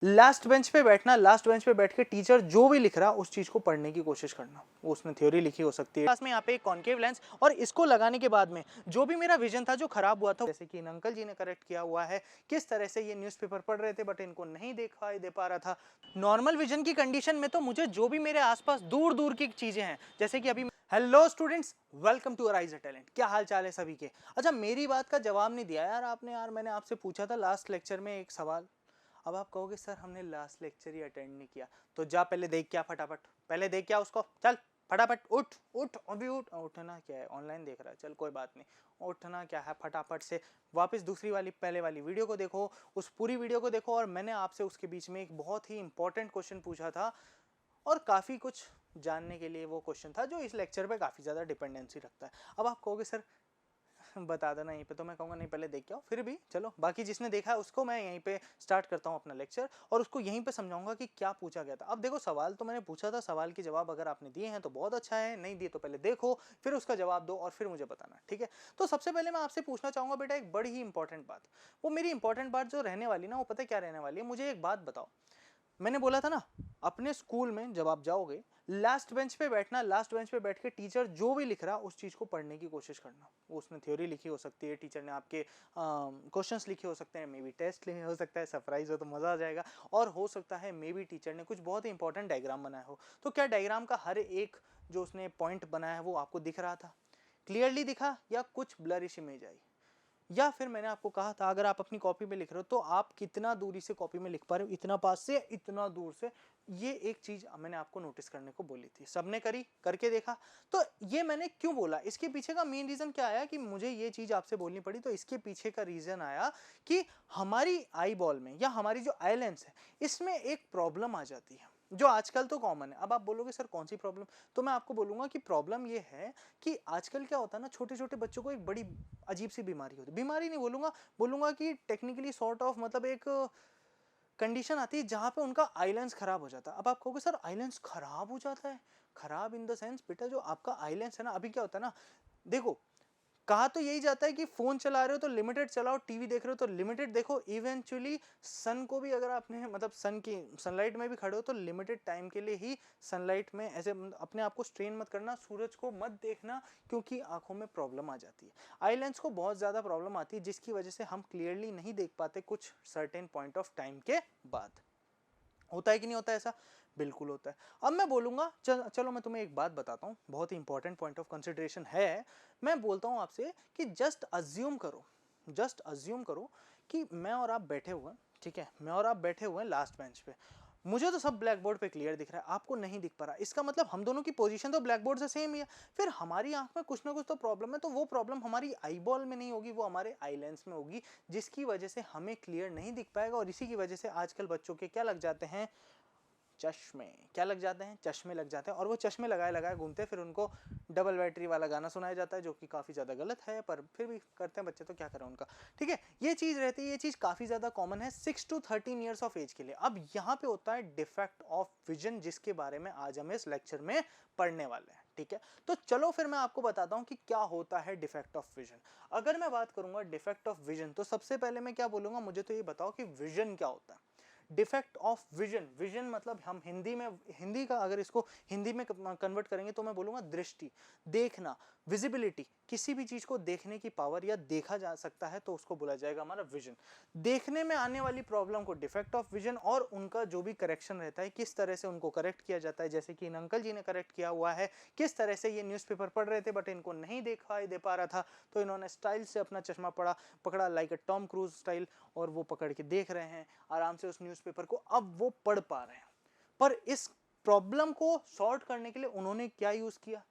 Last bench पे बैठना, last bench पे बैठ के टीचर जो भी लिख रहा उस चीज को पढ़ने की कोशिश करना। वो उसने थ्योरी लिखी हो सकती है। क्लास में यहाँ पे एक कॉन्केव लेंस, और इसको लगाने के बाद में जो भी मेरा विजन था जो खराब हुआ था, जैसे कि इन अंकल जी ने करेक्ट किया हुआ है, किस तरह से ये न्यूज़पेपर पढ़ रहे थे बट इनको नहीं दिखाई दे पा रहा था। नॉर्मल विजन की कंडीशन में तो मुझे जो भी मेरे आसपास दूर दूर की चीजें हैं, जैसे कि अभी hello students, welcome to arise a talent. क्या हाल चाल है सभी के? अच्छा, मेरी बात का जवाब नहीं दिया यार आपने। यार मैंने आपसे पूछा था लास्ट लेक्चर में एक सवाल। अब आप कहोगे सर हमने लास्ट लेक्चर ही अटेंड नहीं किया। तो जा पहले देख क्या, फटाफट पहले देख क्या उसको, चल फटाफट उठ उठ अभी उठ। उठना क्या है, ऑनलाइन देख रहा है, चल कोई बात नहीं। उठना क्या है, फटाफट से वापस दूसरी वाली पहले वाली वीडियो को देखो, उस पूरी वीडियो को देखो। और मैंने आपसे उसके बीच में एक बहुत ही इंपॉर्टेंट क्वेश्चन पूछा था, और काफ़ी कुछ जानने के लिए वो क्वेश्चन था जो इस लेक्चर पे काफ़ी ज़्यादा डिपेंडेंसी रखता है। अब आप कहोगे सर बता देना यहीं पे, तो मैं कहूँगा नहीं पहले देख के आओ। फिर भी चलो, बाकी जिसने देखा है उसको मैं यहीं पे स्टार्ट करता हूँ अपना लेक्चर, और उसको यहीं पे समझाऊंगा कि क्या पूछा गया था। अब देखो, सवाल तो मैंने पूछा था, सवाल के जवाब अगर आपने दिए हैं तो बहुत अच्छा है, नहीं दिए तो पहले देखो, फिर उसका जवाब दो और फिर मुझे बताना, ठीक है? तो सबसे पहले मैं आपसे पूछना चाहूँगा बेटा एक बड़ी ही इंपॉर्टेंट बात। वो मेरी इंपॉर्टेंट बात जो रहने वाली ना, वो पता है क्या रहने वाली है? मुझे एक बात बताओ। मैंने बोला था ना, अपने स्कूल में जब आप जाओगे, लास्ट बेंच पे बैठना, लास्ट बेंच पे बैठ के टीचर जो भी लिख रहा उस चीज को पढ़ने की कोशिश करना। वो उसने थ्योरी लिखी हो सकती है, टीचर ने आपके क्वेश्चंस लिखे हो सकते हैं, मे बी टेस्ट लिखे हो सकता है, सरप्राइज हो तो मजा आ जाएगा। और हो सकता है मे बी टीचर ने कुछ बहुत ही इंपॉर्टेंट डायग्राम बनाया हो। तो क्या डायग्राम का हर एक जो उसने पॉइंट बनाया है वो आपको दिख रहा था, क्लियरली दिखा, या कुछ ब्लरिश इमेज आई? या फिर मैंने आपको कहा था अगर आप अपनी कॉपी में लिख रहे हो तो आप कितना दूरी से कॉपी में लिख पा रहे हो, इतना पास से, इतना दूर से। ये एक चीज मैंने आपको नोटिस करने को बोली थी, सबने करी, करके देखा। तो ये मैंने क्यों बोला, इसके पीछे का मेन रीजन क्या आया कि मुझे ये चीज आपसे बोलनी पड़ी? तो इसके पीछे का रीजन आया कि हमारी आई बॉल में या हमारी जो आई लेंस है, इसमें एक प्रॉब्लम आ जाती है जो आजकल तो कॉमन है। अब आप बोलोगे सर कौन सी प्रॉब्लम? तो मैं आपको बोलूंगा कि प्रॉब्लम ये है कि आजकल क्या होता है ना, छोटे छोटे बच्चों को एक बड़ी अजीब सी बीमारी होती है। बीमारी नहीं बोलूंगा, बोलूंगा कि टेक्निकली सॉर्ट ऑफ, मतलब एक कंडीशन आती है जहां पे उनका आईलेंस खराब हो जाता है। अब आप कहोगे सर आईलेंस खराब हो जाता है? खराब इन द सेंस बेटा, जो आपका आईलेंस है ना, अभी क्या होता है ना, देखो, कहा तो यही जाता है कि फोन चला रहे हो तो लिमिटेड चलाओ, टीवी देख रहे हो तो लिमिटेड देखो। इवेंचुअली सन को भी अगर आपने, मतलब सन की सनलाइट में भी खड़े हो तो लिमिटेड टाइम के लिए ही सनलाइट में, ऐसे अपने आप को स्ट्रेन मत करना, सूरज को मत देखना, क्योंकि आंखों में प्रॉब्लम आ जाती है। आई लेंस को बहुत ज़्यादा प्रॉब्लम आती है, जिसकी वजह से हम क्लियरली नहीं देख पाते कुछ सर्टेन पॉइंट ऑफ टाइम के बाद। होता है कि नहीं होता है ऐसा? बिल्कुल होता है। अब मैं बोलूंगा, चलो मैं तुम्हें एक बात बताता हूँ, बहुत ही इंपॉर्टेंट पॉइंट ऑफ कंसिडरेशन है। मैं बोलता हूँ आपसे कि जस्ट अज्यूम करो, जस्ट अज्यूम करो कि मैं और आप बैठे हुए हैं, ठीक है? मैं और आप बैठे हुए हैं लास्ट बेंच पे। मुझे तो सब ब्लैक बोर्ड पे क्लियर दिख रहा है, आपको नहीं दिख पा रहा। इसका मतलब हम दोनों की पोजीशन तो ब्लैक बोर्ड से सेम ही है। फिर हमारी आंख में कुछ ना कुछ तो प्रॉब्लम है, तो वो प्रॉब्लम हमारी आई बॉल में नहीं होगी, वो हमारे आई लेंस में होगी, जिसकी वजह से हमें क्लियर नहीं दिख पाएगा। और इसी की वजह से आजकल बच्चों के क्या लग जाते हैं, चश्मे। क्या लग जाते हैं? चश्मे लग जाते हैं। और वो चश्मे लगाए लगाए घूमते हैं, फिर उनको डबल बैटरी वाला गाना सुनाया जाता है, जो कि काफ़ी ज़्यादा गलत है, पर फिर भी करते हैं बच्चे, तो क्या करें उनका, ठीक है? ये चीज़ रहती है, ये चीज़ काफ़ी ज़्यादा कॉमन है 6 to 13 ईयर्स ऑफ एज के लिए। अब यहाँ पे होता है डिफेक्ट ऑफ विजन, जिसके बारे में आज हम इस लेक्चर में पढ़ने वाले हैं, ठीक है? तो चलो फिर मैं आपको बताता हूँ कि क्या होता है डिफेक्ट ऑफ विजन। अगर मैं बात करूंगा डिफेक्ट ऑफ विजन, तो सबसे पहले मैं क्या बोलूंगा, मुझे तो ये बताओ कि विजन क्या होता है। डिफेक्ट ऑफ विजन, विजन मतलब हम हिंदी में, हिंदी का अगर इसको हिंदी में कन्वर्ट करेंगे तो मैं बोलूंगा दृष्टि, देखना, विजिबिलिटी, किसी भी चीज को देखने की पावर, या देखा जा सकता है तो उसको बोला जाएगा हमारा विजन। देखने में आने वाली प्रॉब्लम को डिफेक्ट ऑफ विजन, और उनका जो भी करेक्शन रहता है, किस तरह से उनको करेक्ट किया जाता है, जैसे कि इन अंकल जी ने करेक्ट किया हुआ है, किस तरह से ये न्यूज़पेपर पढ़ रहे थे बट इनको नहीं दिखाई दे पा रहा था, तो इन्होंने स्टाइल से अपना चश्मा पकड़ा लाइक अ टॉम क्रूज स्टाइल, और वो पकड़ के देख रहे हैं आराम से उस न्यूज़पेपर को, अब वो पढ़ पा रहे हैं। पर इस प्रॉब्लम को सॉर्ट करने के लिए उन्होंने क्या यूज किया?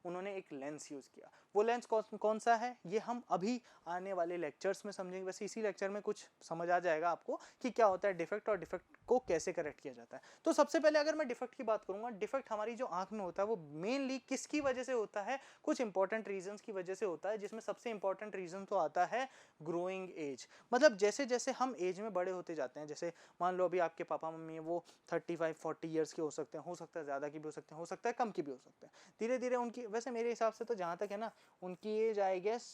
उन्होंने एक लेंस यूज किया। वो लेंस कौन सा है, ये हम अभी आने वाले लेक्चर्स में समझेंगे। वैसे इसी लेक्चर में कुछ समझ आ जाएगा आपको कि क्या होता है डिफेक्ट, और डिफेक्ट को कैसे करेक्ट किया जाता है। तो सबसे पहले अगर मैं डिफेक्ट की बात करूंगा, डिफेक्ट हमारी जो आंख में होता है वो मेनली किसकी वजह से होता है? कुछ इंपॉर्टेंट रीजंस की वजह से होता है, जिसमें सबसे इंपॉर्टेंट रीजन तो आता है ग्रोइंग एज। मतलब जैसे जैसे हम एज में बड़े होते जाते हैं, जैसे मान लो अभी आपके पापा मम्मी है, वो 35-40 ईयर्स के हो सकते हैं, हो सकता है ज़्यादा की भी हो सकते हैं, हो सकता है कम की भी हो सकते हैं। धीरे धीरे उनकी, वैसे मेरे हिसाब से तो जहाँ तक है ना, उनकी एज आई गेस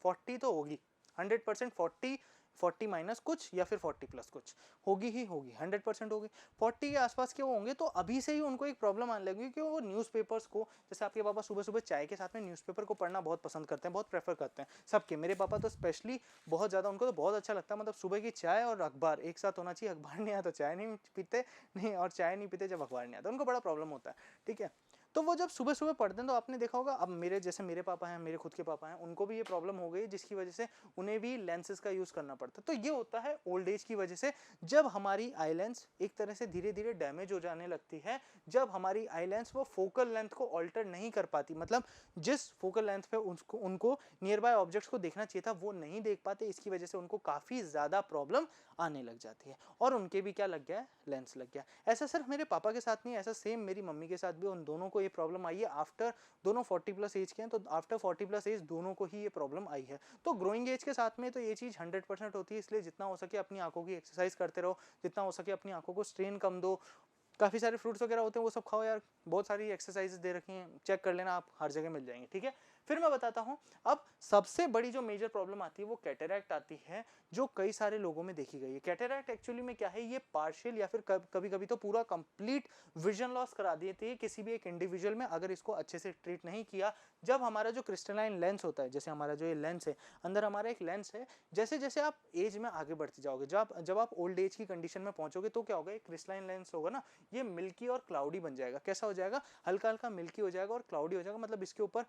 40 तो होगी, 100% 40 40 माइनस कुछ या फिर 40 प्लस कुछ होगी ही होगी, 100% होगी। 40 के आसपास के वो होंगे तो अभी से ही उनको एक प्रॉब्लम आने लगेगी कि वो न्यूज़पेपर्स को, जैसे आपके पापा सुबह सुबह चाय के साथ में न्यूज़पेपर को पढ़ना बहुत पसंद करते हैं, बहुत प्रेफर करते हैं सबके, मेरे पापा तो स्पेशली बहुत ज़्यादा, उनको तो बहुत अच्छा लगता है, मतलब सुबह की चाय और अखबार एक साथ होना चाहिए, अखबार नहीं आया तो चाय नहीं पीते, नहीं और चाय नहीं पीते जब अखबार नहीं आता, उनको बड़ा प्रॉब्लम होता है, ठीक है। तो वो जब सुबह सुबह पढ़ते हैं तो आपने देखा होगा, अब मेरे जैसे मेरे पापा हैं, मेरे खुद के पापा हैं, उनको भी ये प्रॉब्लम हो गई जिसकी वजह से उन्हें भी लेंसेज का यूज़ करना पड़ता है। तो ये होता है ओल्ड एज की वजह से, जब हमारी आई लेंस एक तरह से धीरे धीरे डैमेज हो जाने लगती है, जब हमारी आई लेंस वो फोकल लेंथ को ऑल्टर नहीं कर पाती, मतलब जिस फोकल लेंथ पे उनको नियर बाय ऑब्जेक्ट्स को देखना चाहिए था वो नहीं देख पाते, इसकी वजह से उनको काफ़ी ज़्यादा प्रॉब्लम आने लग जाती है और उनके भी क्या लग गया है, लेंस लग गया। ऐसा सिर्फ मेरे पापा के साथ नहीं, ऐसा सेम मेरी मम्मी के साथ भी, उन दोनों को ये प्रॉब्लम आई है आफ्टर, दोनों 40 प्लस एज के हैं, तो आफ्टर 40 प्लस एज दोनों को ही ये प्रॉब्लम आई है। तो ग्रोइंग एज के साथ में तो ये चीज़ 100% होती है, इसलिए जितना हो सके अपनी आंखों की एक्सरसाइज करते रहो, जितना हो सके अपनी आंखों को स्ट्रेन कम दो, काफ़ी सारे फ्रूट्स वगैरह होते हैं वो सब खाओ यार, बहुत सारी एक्सरसाइजेस दे रखी हैं, चेक कर लेना, आप हर जगह मिल जाएंगे, ठीक है। फिर मैं बताता हूँ, अब सबसे बड़ी जो मेजर प्रॉब्लम आती है वो कैटरैक्ट आती है, जो कई सारे लोगों में देखी गई है। कैटरैक्ट एक्चुअली में क्या है, ये पार्शियल या फिर कभी कभी तो पूरा कंप्लीट विजन लॉस करा देती है किसी भी एक इंडिविजुअल में, अगर इसको अच्छे से ट्रीट नहीं किया। जब हमारा जो क्रिस्टलाइन लेंस होता है, जैसे हमारा जो ये लेंस है, अंदर हमारा एक लेंस है, जैसे जैसे आप एज में आगे बढ़ते जाओगे, जब आप ओल्ड एज की कंडीशन में पहुंचोगे तो क्या होगा, एक क्रिस्टलाइन लेंस होगा ना, ये मिल्की और क्लाउडी बन जाएगा। कैसा हो जाएगा, हल्का हल्का मिल्की हो जाएगा और क्लाउडी हो जाएगा, मतलब इसके ऊपर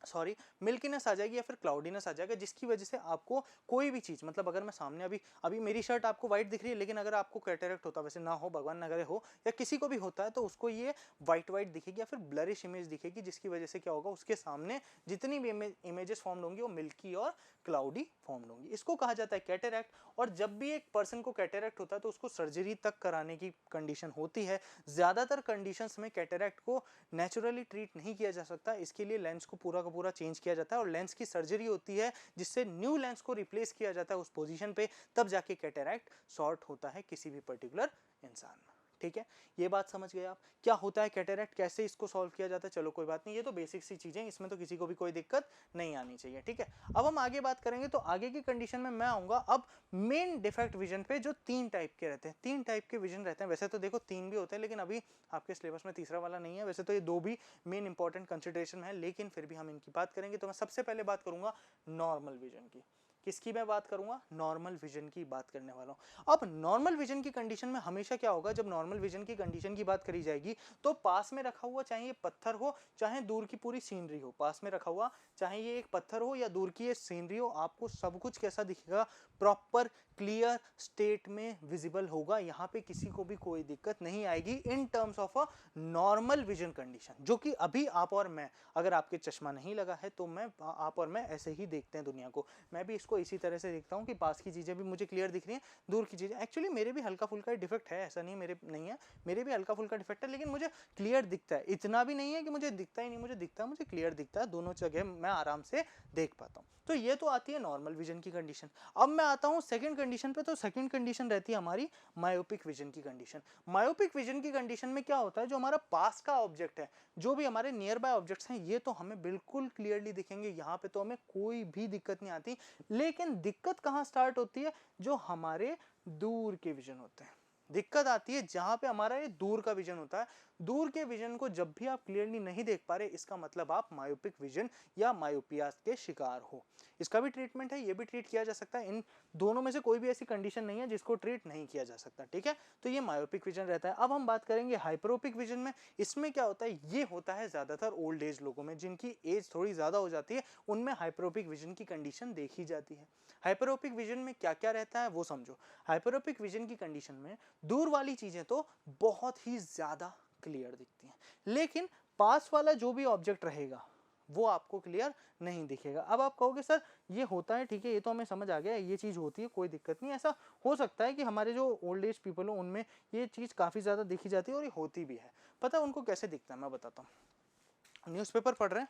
सॉरी मिल्कीनेस आ जाएगी या फिर क्लाउडीनेस आ जाएगा, जिसकी वजह से आपको कोई भी चीज़, मतलब अगर मैं सामने अभी मेरी शर्ट आपको व्हाइट दिख रही है, लेकिन अगर आपको कैटरैक्ट होता, वैसे ना हो, भगवान ना करे हो, या किसी को भी होता है, तो उसको ये व्हाइट दिखेगी या फिर ब्लरिश इमेज दिखेगी, जिसकी वजह से क्या होगा, उसके सामने जितनी भी इमेजेस फॉर्म होंगी वो मिल्की और क्लाउडी फॉर्म होंगी। इसको कहा जाता है कैटरैक्ट। और जब भी एक पर्सन को कैटरैक्ट होता है तो उसको सर्जरी तक कराने की कंडीशन होती है। ज़्यादातर कंडीशंस में कैटरैक्ट को नेचुरली ट्रीट नहीं किया जा सकता, इसके लिए लेंस को पूरा का पूरा चेंज किया जाता है और लेंस की सर्जरी होती है, जिससे न्यू लेंस को रिप्लेस किया जाता है उस पोजीशन पे, तब जाके कैटरैक्ट सॉर्ट होता है किसी भी पर्टिकुलर इंसान में, ठीक है। ये बात समझ गए आप, क्या होता है कैटरैक्ट, कैसे इसको सॉल्व किया जाता है। चलो कोई बात नहीं, ये तो बेसिक सी चीजें, इसमें तो किसी को भी कोई दिक्कत नहीं आनी चाहिए, ठीक है। अब हम आगे बात करेंगे, तो आगे की कंडीशन में मैं आऊंगा अब मेन डिफेक्ट विजन पे, जो 3 टाइप के रहते हैं। 3 टाइप के विजन रहते हैं, वैसे तो देखो 3 भी होते हैं, लेकिन अभी आपके सिलेबस में तीसरा वाला नहीं है। वैसे तो ये 2 भी मेन इंपॉर्टेंट कंसिडरेशन है, लेकिन फिर भी हम इनकी बात करेंगे। तो मैं सबसे पहले बात करूंगा नॉर्मल विजन की। किसकी मैं बात करूंगा, नॉर्मल विजन की बात करने वाला हूं। अब नॉर्मल विजन की कंडीशन में हमेशा क्या होगा, जब नॉर्मल विजन की कंडीशन की बात करी जाएगी, तो पास में रखा हुआ, चाहे ये पत्थर हो चाहे दूर की पूरी सीनरी हो, पास में रखा हुआ चाहे ये एक पत्थर हो या दूर की ये सीनरी हो, आपको सब कुछ कैसा दिखेगा, प्रॉपर क्लियर स्टेट में विजिबल होगा। यहाँ पे किसी को भी कोई दिक्कत नहीं आएगी in terms of a normal vision condition, जो कि अभी आप और मैं, अगर आपके चश्मा नहीं लगा है तो मैं आप और मैं ऐसे ही देखते हैं दुनिया को। मैं भी इसको इसी तरह से देखता हूँ कि पास की चीज़ें भी मुझे क्लियर दिख रही हैं, दूर की चीज़ें, एक्चुअली मेरे भी हल्का फुल्का डिफेक्ट है, ऐसा नहीं मेरे नहीं है, मेरे भी हल्का फुल्का डिफेक्ट है, लेकिन मुझे क्लियर दिखता है। इतना भी नहीं है कि मुझे दिखता ही नहीं, मुझे दिखता है, मुझे क्लियर दिखता है, दोनों जगह मैं आराम से देख पाता हूँ। तो ये तो आती है नॉर्मल विजन की कंडीशन। अब मैं आता हूँ सेकंड कंडीशन पे। तो सेकंड कंडीशन रहती है हमारी मायोपिक विजन की कंडीशन। मायोपिक विजन की कंडीशन में क्या होता है, जो हमारा पास का ऑब्जेक्ट है, जो भी हमारे नियर बाय ऑब्जेक्ट्स हैं, ये तो हमें बिल्कुल क्लियरली दिखेंगे, यहाँ पे तो हमें कोई भी दिक्कत नहीं आती। लेकिन दिक्कत कहाँ स्टार्ट होती है, जो हमारे दूर के विजन होते हैं। दिक्कत आती है जहां पे हमारा ये दूर का विजन होता है। दूर के विजन को जब भी आप क्लियरली नहीं देख पा रहे, इसका मतलब आप मायोपिक विजन या मायोपिया के शिकार हो। इसका भी ट्रीटमेंट है, ये भी ट्रीट किया जा सकता है। इन दोनों में से कोई भी ऐसी कंडीशन नहीं है जिसको ट्रीट नहीं किया जा सकता, ठीक है। तो ये मायोपिक विजन रहता है। अब हम बात करेंगे हाइपरोपिक विजन में। इसमें क्या होता है, ये होता है ज्यादातर ओल्ड एज लोगों में, जिनकी एज थोड़ी ज्यादा हो जाती है, उनमें हाइपरोपिक विजन की कंडीशन देखी जाती है। हाइपरोपिक विजन में क्या क्या रहता है वो समझो। हाइपरोपिक विजन की कंडीशन में दूर वाली चीजें तो बहुत ही ज्यादा क्लियर दिखती हैं, लेकिन पास वाला जो भी ऑब्जेक्ट रहेगा वो आपको क्लियर नहीं दिखेगा। अब आप कहोगे सर ये होता है, ठीक है, ये तो हमें समझ आ गया, ये चीज होती है, कोई दिक्कत नहीं। ऐसा हो सकता है कि हमारे जो ओल्ड एज पीपल हो उनमें ये चीज काफी ज्यादा दिखी जाती है और ये होती भी है। पता है उनको कैसे दिखता है, मैं बताता हूँ। न्यूज़पेपर पढ़ रहे हैं,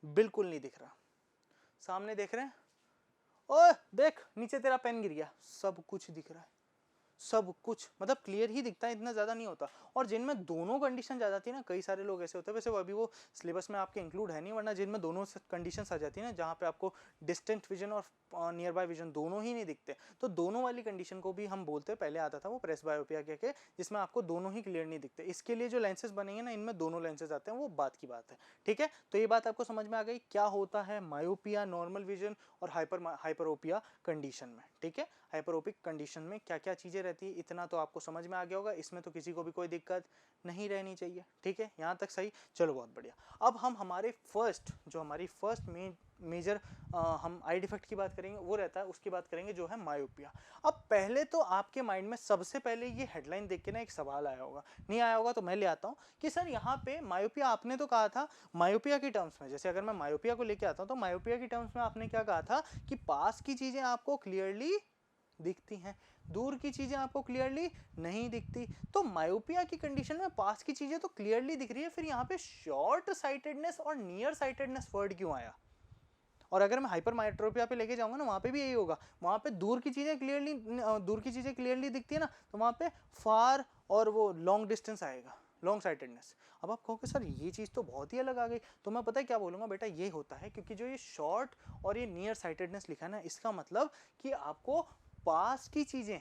बिल्कुल नहीं दिख रहा, सामने देख रहे हैं, ओए देख नीचे तेरा पेन गिर गया, सब कुछ दिख रहा है। सब कुछ मतलब क्लियर ही दिखता है, इतना ज़्यादा नहीं होता। और जिनमें दोनों कंडीशन आ जाती है ना, कई सारे लोग ऐसे होते हैं, वैसे वो अभी वो सिलेबस में आपके इंक्लूड है नहीं, वरना जिनमें दोनों कंडीशन आ जाती है ना, जहाँ पे आपको डिस्टेंट विजन और नियर बाय विजन दोनों ही नहीं दिखते, तो दोनों वाली कंडीशन को भी हम बोलते हैं, पहले आता था वो प्रेस बायोपिया के, जिसमें आपको दोनों ही क्लियर नहीं दिखते। इसके लिए जो लेंसेज बनेंगे ना, इनमें दोनों लेंसेज आते हैं, वो बात की बात है। ठीक है, तो ये बात आपको समझ में आ गई क्या होता है मायोपिया, नॉर्मल विजन और हाइपरोपिया कंडीशन में। ठीक है, हाइपरोपिक कंडीशन में क्या क्या चीज़ें रहती है, इतना तो आपको समझ में आ गया होगा, इसमें तो किसी को भी कोई दिक्कत नहीं रहनी चाहिए। ठीक है, यहाँ तक सही, चलो बहुत बढ़िया। अब हम हमारे हमारी फर्स्ट मेजर हम आई डिफेक्ट की बात करेंगे, वो रहता है, उसकी बात करेंगे जो है मायोपिया। अब पहले तो आपके माइंड में सबसे पहले ये हेडलाइन देख के ना एक सवाल आया होगा, नहीं आया होगा तो मैं ले आता हूँ कि सर यहाँ पे मायोपिया आपने तो कहा था, मायोपिया की टर्म्स में, जैसे अगर मैं मायोपिया को लेके आता हूँ तो मायोपिया की टर्म्स में आपने क्या कहा था कि पास की चीजें आपको क्लियरली दिखती हैं, दूर की चीजें आपको क्लियरली नहीं दिखती। तो मायोपिया की कंडीशन में पास की चीजें तो क्लियरली दिख रही है, फिर यहाँ पे शॉर्ट साइटेडनेस और नियर साइटेडनेस वर्ड क्यों आया? और अगर मैं हाइपर माइट्रोपिया पे लेके जाऊंगा ना, वहां पे भी यही होगा, वहां पे दूर की चीजें क्लियरली दिखती है ना, तो वहां पे फार और वो लॉन्ग डिस्टेंस आएगा, लॉन्ग साइटेडनेस। अब आप कहोगे सर ये चीज़ तो बहुत ही अलग आ गई, तो मैं पता है क्या बोलूँगा, बेटा ये होता है क्योंकि जो ये शॉर्ट और ये नियर साइटेडनेस लिखा है ना, इसका मतलब कि आपको पास की चीज़ें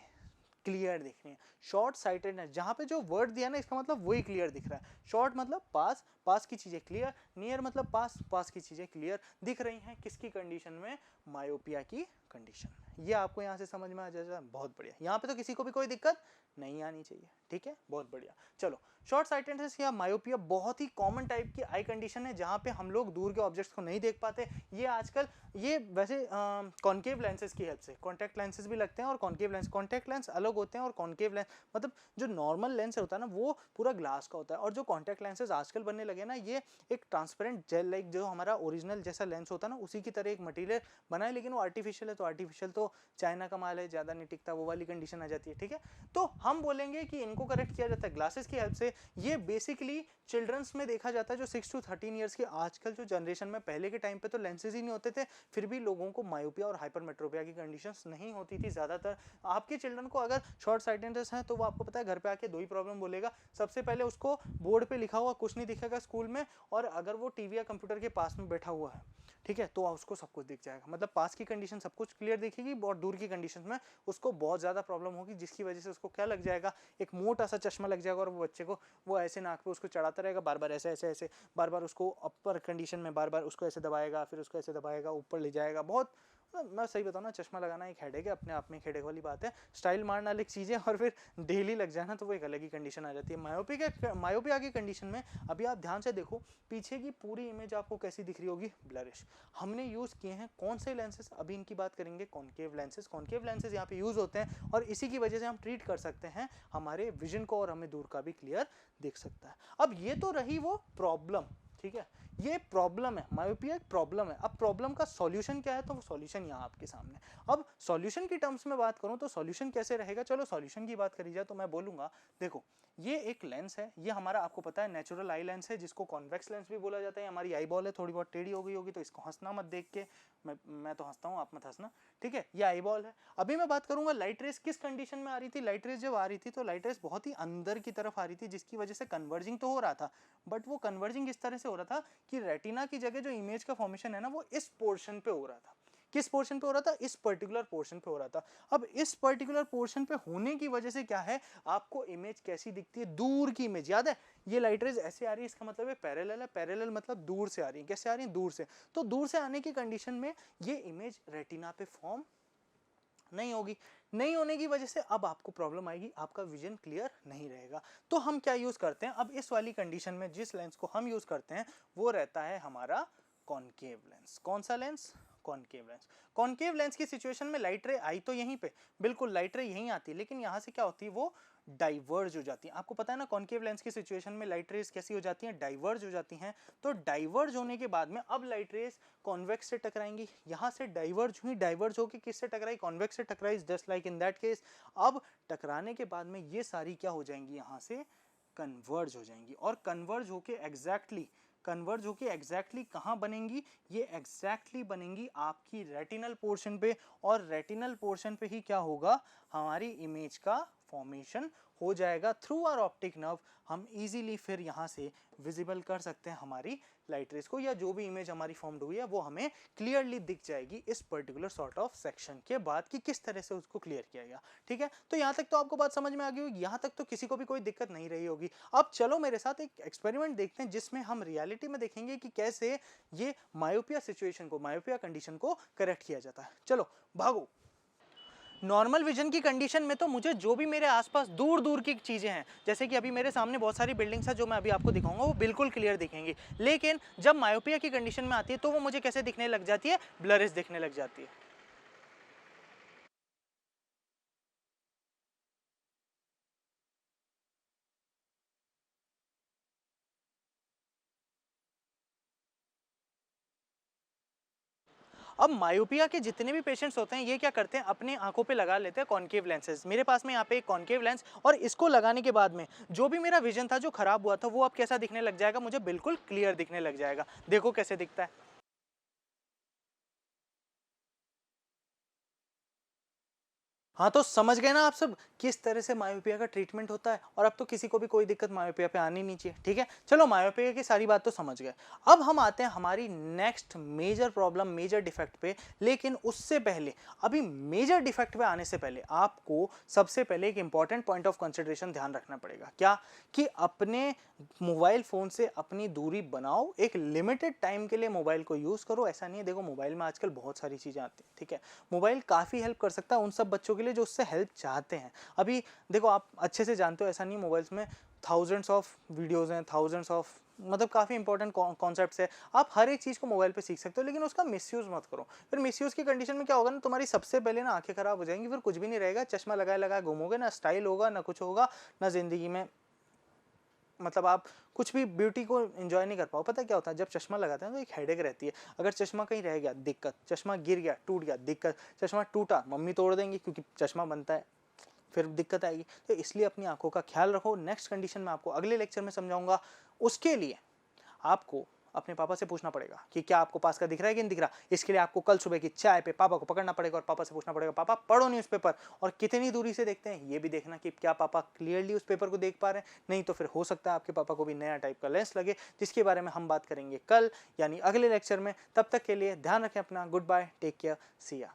क्लियर दिख रही है। शॉर्ट साइटेडनेस, जहां पे जो वर्ड दिया ना, इसका मतलब वही क्लियर दिख रहा है। शॉर्ट मतलब पास, पास की चीजें क्लियर, नियर मतलब पास, पास की चीजें क्लियर दिख रही हैं। किसकी कंडीशन में? मायोपिया की कंडीशन में। ये आपको यहां से समझ में आ जाएगा, बहुत बढ़िया। यहां पे तो किसी को भी कोई दिक्कत नहीं आनी चाहिए। ठीक है, बहुत बढ़िया। चलो, शॉर्ट साइटेडनेस या मायोपिया बहुत ही कॉमन टाइप की आई कंडीशन है, जहां पे हम लोग दूर के ऑब्जेक्ट्स को नहीं देख पाते। ये आजकल ये वैसे कॉन्केव लेंसेज की हेल्प से, कॉन्टैक्ट लेंसेज भी लगते हैं और कॉन्केव लेंस, कॉन्टैक्ट लेंस अलग होते हैं और कॉन्केव लेंस मतलब जो नॉर्मल लेंस होता है ना, वो पूरा ग्लास का होता है, और जो कॉन्टैक्ट लेंसेज आजकल बनने लगे ना, ये एक ट्रांसपेरेंट जेल लाइक जो हमारा ओरिजिनल जैसा लेंस होता है ना, उसी की तरह एक मटेरियल बना है, लेकिन वो आर्टिफिशियल है। तो आर्टिफिशियल तो चाइना का माल है, ज़्यादा नहीं टिकता, वो वाली कंडीशन आ जाती है। ठीक है, तो हम बोलेंगे कि इनको करेक्ट किया जाता है ग्लासेस की हेल्प से। ये बेसिकली चिल्ड्रंस में देखा जाता है, जो 6 to 13 ईयर्स की आजकल जो जनरेशन में, पहले के टाइम पे तो लेंसेज ही नहीं होते थे, फिर भी लोगों को मायोपिया और हाइपरमेट्रोपिया की कंडीशंस नहीं होती थी ज़्यादातर। आपके चिल्ड्रन को अगर शॉर्ट साइटेडनेस है तो वो आपको पता है घर पे आके दो ही प्रॉब्लम बोलेगा। सबसे पहले उसको बोर्ड पे लिखा हुआ कुछ नहीं दिखेगा स्कूल में, और अगर वो टीवी या कंप्यूटर के पास में बैठा हुआ है, ठीक है, तो उसको सब कुछ दिख जाएगा। मतलब पास की कंडीशन सब कुछ क्लियर दिखेगी, और दूर की कंडीशन में उसको बहुत ज़्यादा प्रॉब्लम होगी, जिसकी वजह से उसको क्या लग जाएगा, एक मोटा सा चश्मा लग जाएगा, और वो बच्चे को वो ऐसे नाक पे उसको चढ़ाता रहेगा बार बार, ऐसे ऐसे ऐसे बार बार उसको अपर कंडीशन में बार बार उसको ऐसे दबाएगा, फिर उसको ऐसे दबाएगा, ऊपर ले जाएगा। बहुत, मैं सही बताऊँ ना, चश्मा लगाना एक हेडेक है, अपने आप में एक हेडेक वाली बात है। स्टाइल मारना अलग चीज़ है, और फिर डेली लग जाना तो वो एक अलग ही कंडीशन आ जाती है। मायोपिया की कंडीशन में अभी आप ध्यान से देखो, पीछे की पूरी इमेज आपको कैसी दिख रही होगी? ब्लरिश। हमने यूज़ किए हैं कौन से लेंसेज? अभी इनकी बात करेंगे, कॉन्केव लेंसेज। कॉन्केव लेंसेज यहाँ पे यूज़ होते हैं, और इसी की वजह से हम ट्रीट कर सकते हैं हमारे विजन को, और हमें दूर का भी क्लियर दिख सकता है। अब ये तो रही वो प्रॉब्लम, ठीक है, ये प्रॉब्लम है, मायोपिया एक प्रॉब्लम है। अब प्रॉब्लम का सॉल्यूशन क्या है? तो वो सॉल्यूशन यहाँ आपके सामने। अब सॉल्यूशन की टर्म्स में बात करूं तो सॉल्यूशन कैसे रहेगा? चलो सॉल्यूशन की बात करी जाए तो मैं बोलूंगा, देखो ये एक लेंस है, ये हमारा आपको पता है नेचुरल आई लेंस है, जिसको कॉन्वेक्स लेंस भी बोला जाता है। हमारी आई बॉल है, थोड़ी बहुत टेढ़ी हो गई होगी तो इसको हंसना मत देख के, मैं तो हंसता हूँ, आप मत हंसना, ठीक है। ये आई बॉल है। अभी मैं बात करूंगा लाइट रेस किस कंडीशन में आ रही थी। लाइट रेस जब आ रही थी तो लाइट रेस बहुत ही अंदर की तरफ आ रही थी, जिसकी वजह से कन्वर्जिंग तो हो रहा था, बट वो कन्वर्जिंग इस तरह से हो रहा था कि रेटिना की जगह जो इमेज का फॉर्मेशन है ना, वो इस पोर्शन पे हो रहा था। किस पोर्शन पे हो रहा था? इस पर्टिकुलर पोर्शन पे हो रहा था। अब इस पर्टिकुलर पोर्शन पे होने की वजह से क्या है, आपको इमेज कैसी दिखती है? दूर की इमेज। याद है, ये लाइट रेज ऐसे आ रही है, इसका मतलब है पैरेलल है। पैरेलल मतलब दूर से आ रही है। कैसे आ रही है? दूर से। तो दूर से आने की कंडीशन में ये इमेज रेटिना पे फॉर्म नहीं होगी। नहीं होने की वजह से अब आपको प्रॉब्लम आएगी, आपका विजन क्लियर नहीं रहेगा। तो हम क्या यूज करते हैं अब इस वाली कंडीशन में? जिस लेंस को हम यूज करते हैं वो रहता है हमारा कॉनकेव लेंस। कौन सा lens? Concave lens. Concave lens की सिचुएशन में लाइट रे आई तो यहीं पे, बिल्कुल लाइट रे यहीं आती है, लेकिन यहां से क्या होती है, वो डाइवर्ज हो जाती है। आपको पता है ना कॉनकेव लेंस की सिचुएशन में लाइट रेस कैसी हो जाती हैं? डाइवर्ज हो जाती हैं। तो डाइवर्ज होने के बाद में अब लाइट रेस कॉन्वेक्स से टकराएंगी। यहां से डाइवर्ज हुई, डाइवर्ज होकर किससे टकराई? कॉन्वेक्स से टकराई, just like in that case. अब टकराने के बाद में ये सारी क्या हो जाएंगी? यहां से कन्वर्ज हो जाएंगी, और कन्वर्ज होके एग्जैक्टली कहाँ बनेंगी? ये एग्जैक्टली बनेंगी आपकी रेटिनल पोर्शन पे, और रेटिनल पोर्शन पे ही क्या होगा? हमारी इमेज का फॉर्मेशन हो जाएगा थ्रू आवर ऑप्टिक नर्व। हम इजीली फिर यहाँ से विजिबल कर सकते हैं हमारी लाइट रेज को, या जो भी इमेज हमारी फॉर्म्ड हुई है वो हमें क्लियरली दिख जाएगी इस पर्टिकुलर सॉर्ट ऑफ सेक्शन के बाद कि किस तरह से उसको क्लियर किया गया। ठीक है, तो यहाँ तक तो आपको बात समझ में आ गई होगी, यहाँ तक तो किसी को भी कोई दिक्कत नहीं रही होगी। अब चलो मेरे साथ एक एक्सपेरिमेंट देखते हैं जिसमें हम रियलिटी में देखेंगे कि कैसे ये मायोपिया सिचुएशन को, मायोपिया कंडीशन को करेक्ट किया जाता है। चलो भागो। नॉर्मल विजन की कंडीशन में तो मुझे जो भी मेरे आसपास दूर दूर की चीज़ें हैं, जैसे कि अभी मेरे सामने बहुत सारी बिल्डिंग्स हैं जो मैं अभी आपको दिखाऊंगा, वो बिल्कुल क्लियर दिखेंगी। लेकिन जब मायोपिया की कंडीशन में आती है तो वो मुझे कैसे दिखने लग जाती है, ब्लरिश दिखने लग जाती है। अब मायोपिया के जितने भी पेशेंट्स होते हैं ये क्या करते हैं, अपने आंखों पे लगा लेते हैं कॉन्केव लेंसेज। मेरे पास में यहाँ पे एक कॉन्केव लेंस, और इसको लगाने के बाद में जो भी मेरा विजन था जो खराब हुआ था वो अब कैसा दिखने लग जाएगा, मुझे बिल्कुल क्लियर दिखने लग जाएगा। देखो कैसे दिखता है। हाँ, तो समझ गए ना आप सब किस तरह से मायोपिया का ट्रीटमेंट होता है, और अब तो किसी को भी कोई दिक्कत मायोपिया पे आनी नहीं चाहिए। ठीक है, चलो मायोपिया की सारी बात तो समझ गए। अब हम आते हैं हमारी next major problem, major defect पे। लेकिन उससे पहले, अभी मेजर डिफेक्ट पे आने से पहले आपको सबसे पहले एक इंपॉर्टेंट पॉइंट ऑफ कंसिडरेशन ध्यान रखना पड़ेगा। क्या? कि अपने मोबाइल फोन से अपनी दूरी बनाओ, एक लिमिटेड टाइम के लिए मोबाइल को यूज करो। ऐसा नहीं है, देखो मोबाइल में आजकल बहुत सारी चीजें आती हैं। ठीक है, मोबाइल काफी हेल्प कर सकता है उन सब बच्चों के लिए जो उससे हेल्प चाहते हैं। अभी देखो आप अच्छे से जानते हो, ऐसा नहीं, मोबाइल्स में थाउजेंड्स ऑफ वीडियोस हैं, थाउजेंड्स ऑफ, मतलब काफ़ी इंपॉर्टेंट कॉन्सेप्ट्स है। आप हर एक चीज़ को मोबाइल पे सीख सकते हो, लेकिन उसका मिसयूज़ मत करो। फिर मिसयूज़ की कंडीशन में क्या होगा ना, तुम्हारी सबसे पहले ना आंखें खराब हो जाएंगी, फिर कुछ भी नहीं रहेगा, चश्मा लगाए लगाए घूमोगे, ना स्टाइल होगा ना कुछ होगा, ना ज़िंदगी में मतलब आप कुछ भी ब्यूटी को एंजॉय नहीं कर पाओ। पता है क्या होता है, जब चश्मा लगाते हैं तो एक हेडेक रहती है। अगर चश्मा कहीं रह गया, दिक्कत, चश्मा गिर गया, टूट गया, दिक्कत, चश्मा टूटा, मम्मी तोड़ देंगी क्योंकि चश्मा बनता है, फिर दिक्कत आएगी। तो इसलिए अपनी आंखों का ख्याल रखो। नेक्स्ट कंडीशन मैं आपको अगले लेक्चर में समझाऊंगा। उसके लिए आपको अपने पापा से पूछना पड़ेगा कि क्या आपको पास का दिख रहा है कि नहीं दिख रहा। इसके लिए आपको कल सुबह की चाय पे पापा को पकड़ना पड़ेगा और पापा से पूछना पड़ेगा, पापा पढ़ो न्यूज़पेपर, और कितनी दूरी से देखते हैं ये भी देखना कि क्या पापा क्लियरली उस पेपर को देख पा रहे हैं। नहीं तो फिर हो सकता है आपके पापा को भी नया टाइप का लेंस लगे, जिसके बारे में हम बात करेंगे कल, यानी अगले लेक्चर में। तब तक के लिए ध्यान रखें अपना। गुड बाय, टेक केयर, सी या।